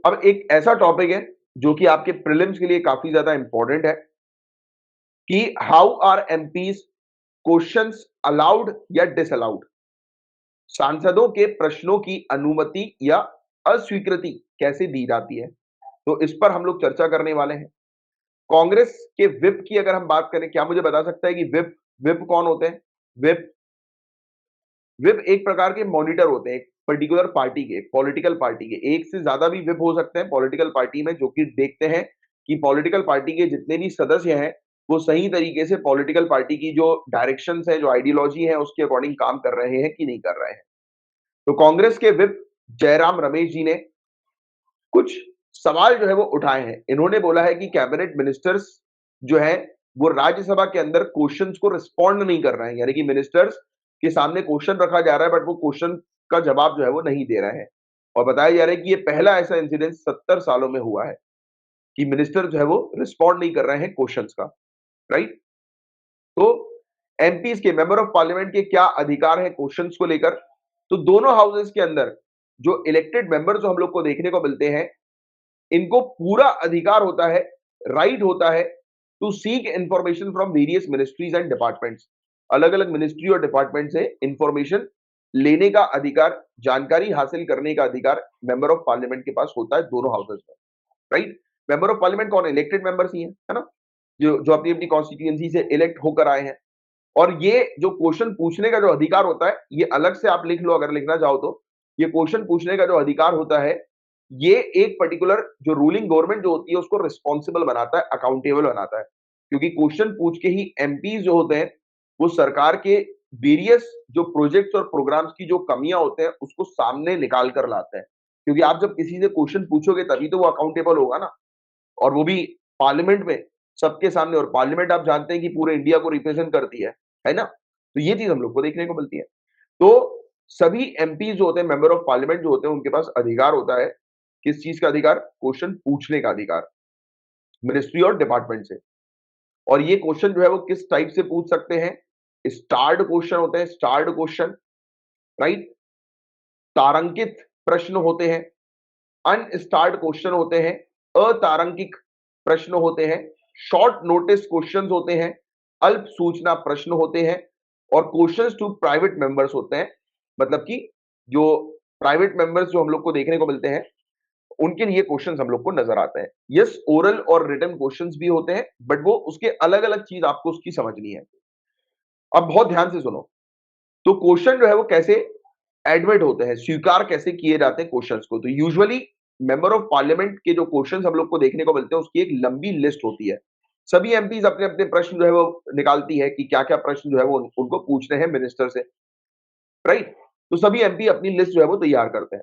अब एक ऐसा टॉपिक है जो कि आपके प्रीलिम्स के लिए काफी ज्यादा इंपॉर्टेंट है कि how are MPs questions allowed या डिसअलाउड। सांसदों के प्रश्नों की अनुमति या अस्वीकृति कैसे दी जाती है, तो इस पर हम लोग चर्चा करने वाले हैं। कांग्रेस के विप की अगर हम बात करें, क्या मुझे बता सकता है कि विप विप कौन होते हैं? विप विप एक प्रकार के मॉनिटर होते हैं, एक पर्टिकुलर पार्टी के, पॉलिटिकल पार्टी के। एक से ज्यादा भी विप हो सकते हैं पॉलिटिकल पार्टी में, जो कि देखते हैं कि पॉलिटिकल पार्टी के जितने भी सदस्य हैं वो सही तरीके से पॉलिटिकल पार्टी की जो डायरेक्शंस है, जो आइडियोलॉजी है, उसके अकॉर्डिंग काम कर रहे हैं कि नहीं कर रहे हैं। तो कांग्रेस के विप जयराम रमेश जी ने कुछ सवाल जो है वो उठाए हैं। इन्होंने बोला है कि कैबिनेट मिनिस्टर्स जो है वो राज्यसभा के अंदर क्वेश्चंस को रिस्पॉन्ड नहीं कर रहे हैं, यानी कि मिनिस्टर्स के सामने क्वेश्चन रखा जा रहा है बट वो क्वेश्चन का जवाब जो है वो नहीं दे रहे हैं। और बताया जा रहा है कि ये पहला ऐसा इंसिडेंट 70 सालों में हुआ है कि मिनिस्टर जो है वो रिस्पॉन्ड नहीं कर रहे हैं क्वेश्चंस का। राइट। तो एमपीज के, मेंबर ऑफ पार्लियामेंट के क्या अधिकार है क्वेश्चंस को लेकर? तो दोनों हाउसेस के अंदर जो इलेक्टेड मेंबर जो हम लोग को देखने को मिलते हैं, इनको पूरा अधिकार होता है, राइट होता है to seek information from various ministries and departments. अलग अलग मिनिस्ट्री और डिपार्टमेंट से इंफॉर्मेशन लेने का अधिकार, जानकारी हासिल करने का अधिकार मेंबर ऑफ पार्लियामेंट के पास होता है दोनों हाउसेस में। राइट। मेंबर ऑफ पार्लियामेंट कौन है? इलेक्टेड मेंबर्स ही है ना, जो जो अपनी अपनी कॉन्स्टिट्यूएंसी से इलेक्ट होकर आए हैं। और ये जो क्वेश्चन पूछने का जो अधिकार होता है, ये अलग से आप लिख लो अगर लिखना चाहो तो। ये क्वेश्चन पूछने का जो अधिकार होता है, ये एक पर्टिकुलर जो रूलिंग गवर्नमेंट जो होती है उसको रिस्पॉन्सिबल बनाता है, अकाउंटेबल बनाता है। क्योंकि क्वेश्चन पूछ के ही एमपीज जो होते हैं वो सरकार के वेरियस जो प्रोजेक्ट्स और प्रोग्राम्स की जो कमियां होते हैं उसको सामने निकाल कर लाते हैं। क्योंकि आप जब किसी से क्वेश्चन पूछोगे तभी तो वो अकाउंटेबल होगा ना, और वो भी पार्लियामेंट में, सबके सामने। और पार्लियामेंट आप जानते हैं कि पूरे इंडिया को रिप्रेजेंट करती है ना। तो ये चीज हम लोग को देखने को मिलती है। तो सभी एमपी जो होते हैं, मेंबर ऑफ पार्लियामेंट जो होते हैं, उनके पास अधिकार होता है। किस चीज का अधिकार? क्वेश्चन पूछने का अधिकार, मिनिस्ट्री और डिपार्टमेंट से। और ये क्वेश्चन जो है वो किस टाइप से पूछ सकते हैं? स्टार्ड क्वेश्चन होते हैं, स्टार्ड क्वेश्चन। राइट। तारंकित प्रश्न होते हैं, अनस्टार्ड क्वेश्चन होते हैं, अतारंकिक प्रश्न होते हैं, शॉर्ट नोटिस क्वेश्चंस होते हैं, अल्प सूचना प्रश्न होते हैं, और क्वेश्चंस टू प्राइवेट मेंबर्स होते हैं। मतलब कि जो प्राइवेट मेंबर्स जो हम लोग को देखने को मिलते हैं, उनके लिए क्वेश्चंस हम लोग को नजर आते हैं। यस, ओरल और रिटन क्वेश्चंस भी होते हैं, बट वो उसके अलग अलग चीज आपको उसकी समझनी है। अब बहुत ध्यान से सुनो। तो क्वेश्चन जो है वो कैसे एडमिट होते हैं, स्वीकार कैसे किए जाते हैं क्वेश्चंस को? तो यूजुअली मेंबर ऑफ पार्लियामेंट के जो क्वेश्चंस हम लोग को देखने को मिलते हैं उसकी एक लंबी लिस्ट होती है। सभी एमपीज अपने अपने प्रश्न जो है वो निकालती है कि क्या क्या प्रश्न जो है वो उनको पूछने हैं मिनिस्टर से। राइट। तो सभी एमपी अपनी लिस्ट जो है वो तैयार करते हैं,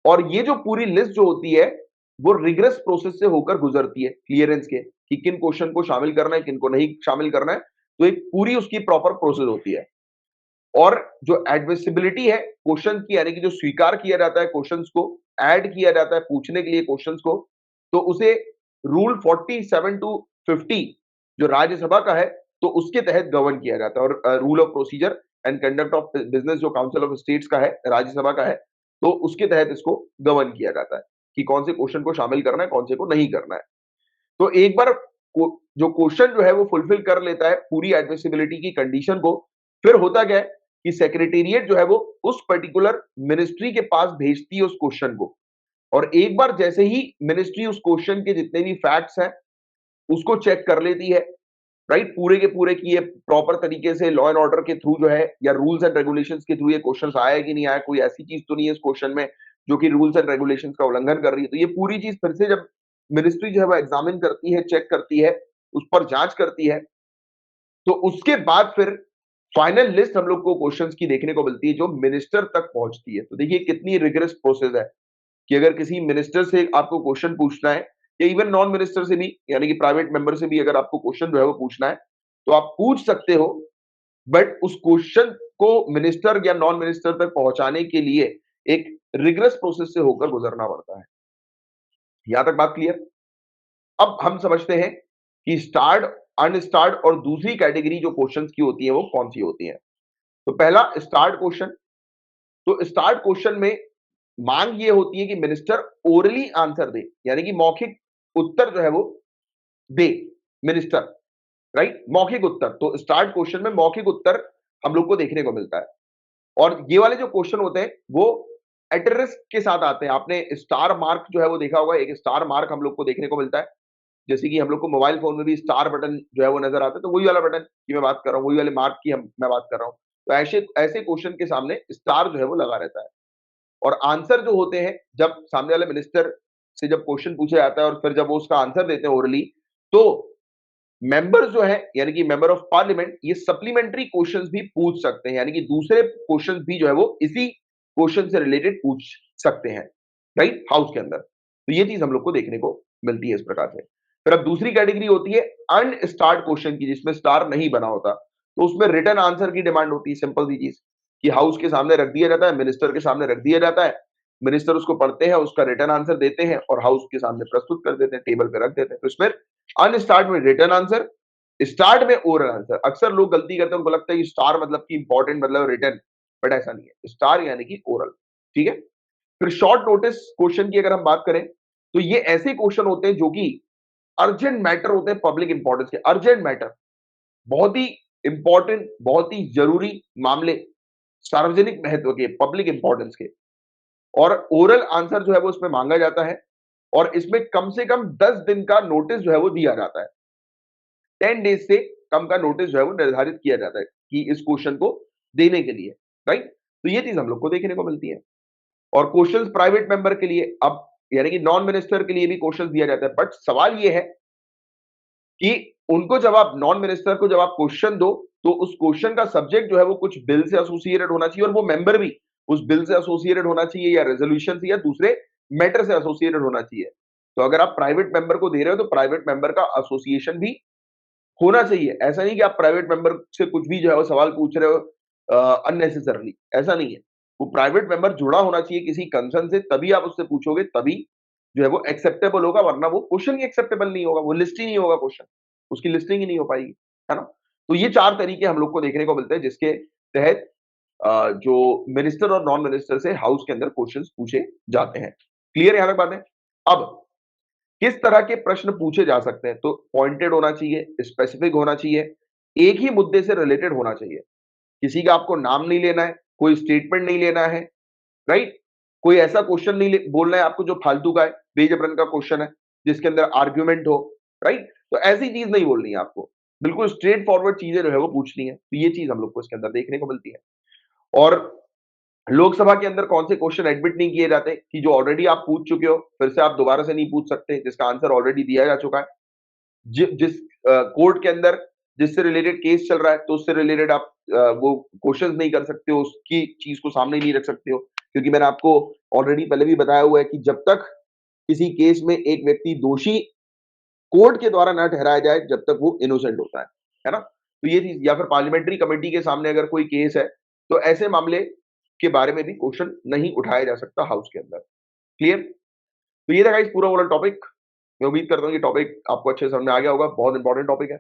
और ये जो पूरी लिस्ट जो होती है वो रिग्रेस प्रोसेस से होकर गुजरती है, क्लियरेंस के, कि किन क्वेश्चन को शामिल करना है, किन को नहीं शामिल करना है। तो एक पूरी उसकी प्रॉपर प्रोसेस होती है। और जो एडमिसिबिलिटी है क्वेश्चन की, यानी कि जो स्वीकार किया जाता है क्वेश्चंस को, ऐड किया जाता है पूछने के लिए क्वेश्चंस को, तो उसे रूल 47 टू 50 जो राज्यसभा का है, तो उसके तहत गवर्न किया जाता है। और rule of procedure and conduct of business जो काउंसिल ऑफ स्टेट्स का है, राज्यसभा का है, तो उसके तहत इसको गवर्न किया जाता है कि कौन से क्वेश्चन को शामिल करना है, कौन से को नहीं करना है। तो एक बार जो क्वेश्चन जो है वो फुलफिल कर लेता है पूरी एडमिसिबिलिटी की कंडीशन को, फिर होता क्या है कि सेक्रेटेरिएट जो है वो उस पर्टिकुलर मिनिस्ट्री के पास भेजती है उस क्वेश्चन को। और एक बार जैसे ही मिनिस्ट्री उस क्वेश्चन के जितने भी फैक्ट्स हैं उसको चेक कर लेती है, राइट, पूरे के पूरे की ये प्रॉपर तरीके से लॉ एंड ऑर्डर के थ्रू जो है या रूल्स एंड रेगुलेशंस के थ्रू ये क्वेश्चन आया कि नहीं आया, कोई ऐसी चीज तो नहीं है इस क्वेश्चन में जो कि रूल्स एंड रेगुलेशंस का उल्लंघन कर रही है। तो ये पूरी चीज फिर से जब मिनिस्ट्री जो है वो एग्जामिन करती है, चेक करती है, उस पर जांच करती है, तो उसके बाद फिर फाइनल लिस्ट हम लोग को क्वेश्चंस की देखने को मिलती है जो मिनिस्टर तक पहुंचती है। तो देखिए कितनी रिगरस प्रोसेस है कि अगर किसी मिनिस्टर से आपको क्वेश्चन पूछना है, या इवन नॉन मिनिस्टर से भी, यानी कि प्राइवेट मेंबर से भी अगर आपको क्वेश्चन जो है वो पूछना है, तो आप पूछ सकते हो। बट उस क्वेश्चन को मिनिस्टर या नॉन मिनिस्टर तक पहुंचाने के लिए एक रिगरस प्रोसेस से होकर गुजरना पड़ता है। यहां तक बात क्लियर? अब हम समझते हैं कि स्टार्ड, अनस्टार्ड और दूसरी कैटेगरी जो क्वेश्चंस की होती है वो कौन सी होती है। तो पहला स्टार्ड क्वेश्चन। तो स्टार्ट क्वेश्चन में मांग ये होती है कि मिनिस्टर ओरली आंसर दे, यानी कि मौखिक उत्तर जो है वो दे मिनिस्टर, राइट? मौखिक उत्तर। तो स्टार्ट क्वेश्चन में मौखिक उत्तर हम लोग को देखने को मिलता है। और ये वाले जो क्वेश्चन होते हैं वो एटरिस्क के साथ आते हैं। आपने स्टार मार्क जो है वो देखा होगा, एक स्टार मार्क हम लोग को देखने को मिलता है। जैसे कि हम लोग को मोबाइल फोन में भी स्टार बटन जो है वो नजर आता है, तो वही वाला बटन की मैं बात कर रहा हूँ, वही वाले मार्क की मैं बात कर रहा हूँ। तो ऐसे ऐसे क्वेश्चन के सामने स्टार जो है वो लगा रहता है। और आंसर जो होते हैं, जब सामने वाले मिनिस्टर से जब क्वेश्चन पूछा जाता है और फिर जब वो उसका आंसर देते हैं ओरली, तो मेंबर जो है यानी कि मेंबर ऑफ पार्लियामेंट ये सप्लीमेंट्री क्वेश्चंस भी पूछ सकते हैं, यानी कि दूसरे क्वेश्चंस भी जो है वो इसी क्वेश्चन से रिलेटेड पूछ सकते हैं, राइट? हाउस के अंदर। तो ये चीज हम लोग को देखने को मिलती है इस प्रकार से। फिर अब दूसरी कैटेगरी होती है अनस्टार्ड क्वेश्चन की, जिसमें स्टार नहीं बना होता। तो उसमें रिटर्न आंसर की डिमांड होती है। सिंपल सी चीज कि हाउस के सामने रख दिया जाता है, मिनिस्टर के सामने रख दिया जाता है, मिनिस्टर उसको पढ़ते हैं, उसका रिटर्न आंसर देते हैं और हाउस के सामने प्रस्तुत कर देते हैं, टेबल पे रख देते हैं। तो इसमें अनस्टार्ट में रिटर्न आंसर, स्टार्ट में ओरल आंसर। अक्सर लोग गलती करते हैं, उनको लगता है कि स्टार मतलब कि इंपॉर्टेंट मतलब रिटर्न, बट ऐसा नहीं है। स्टार यानी कि ओरल, ठीक है? फिर शॉर्ट नोटिस क्वेश्चन की अगर हम बात करें, तो ये ऐसे क्वेश्चन होते हैं जो कि अर्जेंट मैटर होते हैं, पब्लिक इंपॉर्टेंस के। अर्जेंट मैटर, बहुत ही इंपॉर्टेंट, बहुत ही जरूरी मामले, सार्वजनिक महत्व के, पब्लिक इंपॉर्टेंस के। और ओरल आंसर जो है वो इसमें मांगा जाता है और इसमें कम से कम 10 दिन का नोटिस जो है वो दिया जाता है। 10 डेज से कम का नोटिस जो है वो निर्धारित किया जाता है कि इस क्वेश्चन को देने के लिए, राइट? तो ये चीज हम लोग को देखने को मिलती है। और क्वेश्चंस प्राइवेट मेंबर के लिए, अब यानी कि नॉन मिनिस्टर के लिए भी क्वेश्चंस दिया जाता है, बट सवाल ये है कि उनको जब आप नॉन मिनिस्टर को जब आप क्वेश्चन दो, तो उस क्वेश्चन का सब्जेक्ट जो है वो कुछ बिल से एसोसिएटेड होना चाहिए और वो मेंबर भी उस बिल से एसोसिएटेड होना चाहिए या रेजोल्यूशन से या दूसरे मैटर से एसोसिएटेड होना चाहिए। तो अगर आप प्राइवेट मेंबर को दे रहे हो तो प्राइवेट मेंबर का एसोसिएशन भी होना चाहिए। ऐसा नहीं कि आप प्राइवेट मेंबर से कुछ भी जो है वो सवाल पूछ रहे हो अननेसेसरली, ऐसा नहीं है। वो प्राइवेट मेंबर जुड़ा होना चाहिए किसी कंसर्न से, तभी आप उससे पूछोगे, तभी जो है वो एक्सेप्टेबल होगा, वरना वो क्वेश्चन ही एक्सेप्टेबल नहीं होगा, वो लिस्ट ही नहीं होगा क्वेश्चन, उसकी लिस्टिंग ही नहीं हो पाएगी, है ना? तो ये 4 तरीके हम लोग को देखने को मिलते हैं जिसके तहत जो मिनिस्टर और नॉन मिनिस्टर से हाउस के अंदर क्वेश्चंस पूछे जाते हैं। क्लियर है यहां तक बातें? अब किस तरह के प्रश्न पूछे जा सकते हैं? तो पॉइंटेड होना चाहिए, स्पेसिफिक होना चाहिए, एक ही मुद्दे से रिलेटेड होना चाहिए। किसी का आपको नाम नहीं लेना है, कोई स्टेटमेंट नहीं लेना है, राइट? कोई ऐसा क्वेश्चन नहीं बोलना है आपको जो फालतू का है, बेजबरन का क्वेश्चन है, जिसके अंदर आर्ग्यूमेंट हो, राइट? तो ऐसी चीज नहीं बोलनी है आपको। बिल्कुल स्ट्रेट फॉरवर्ड चीजें जो है वो पूछनी है। तो ये चीज हम लोग को इसके अंदर देखने को मिलती है। और लोकसभा के अंदर कौन से क्वेश्चन एडमिट नहीं किए जाते कि जो ऑलरेडी आप पूछ चुके हो, फिर से आप दोबारा से नहीं पूछ सकते, जिसका आंसर ऑलरेडी दिया जा चुका है। जिस कोर्ट के अंदर जिससे रिलेटेड केस चल रहा है, तो उससे रिलेटेड आप वो क्वेश्चंस नहीं कर सकते हो, उसकी चीज को सामने नहीं रख सकते हो, क्योंकि मैंने आपको ऑलरेडी पहले भी बताया हुआ है कि जब तक किसी केस में एक व्यक्ति दोषी कोर्ट के द्वारा न ठहराया जाए, जब तक वो इनोसेंट होता है ना? तो ये चीज, या फिर पार्लियामेंट्री कमेटी के सामने अगर कोई केस है, तो ऐसे मामले के बारे में भी क्वेश्चन नहीं उठाया जा सकता हाउस के अंदर। क्लियर? तो ये था गाइस पूरा टॉपिक। मैं उम्मीद करता हूँ ये टॉपिक आपको अच्छे से समझ में आ गया होगा। बहुत इंपॉर्टेंट टॉपिक है।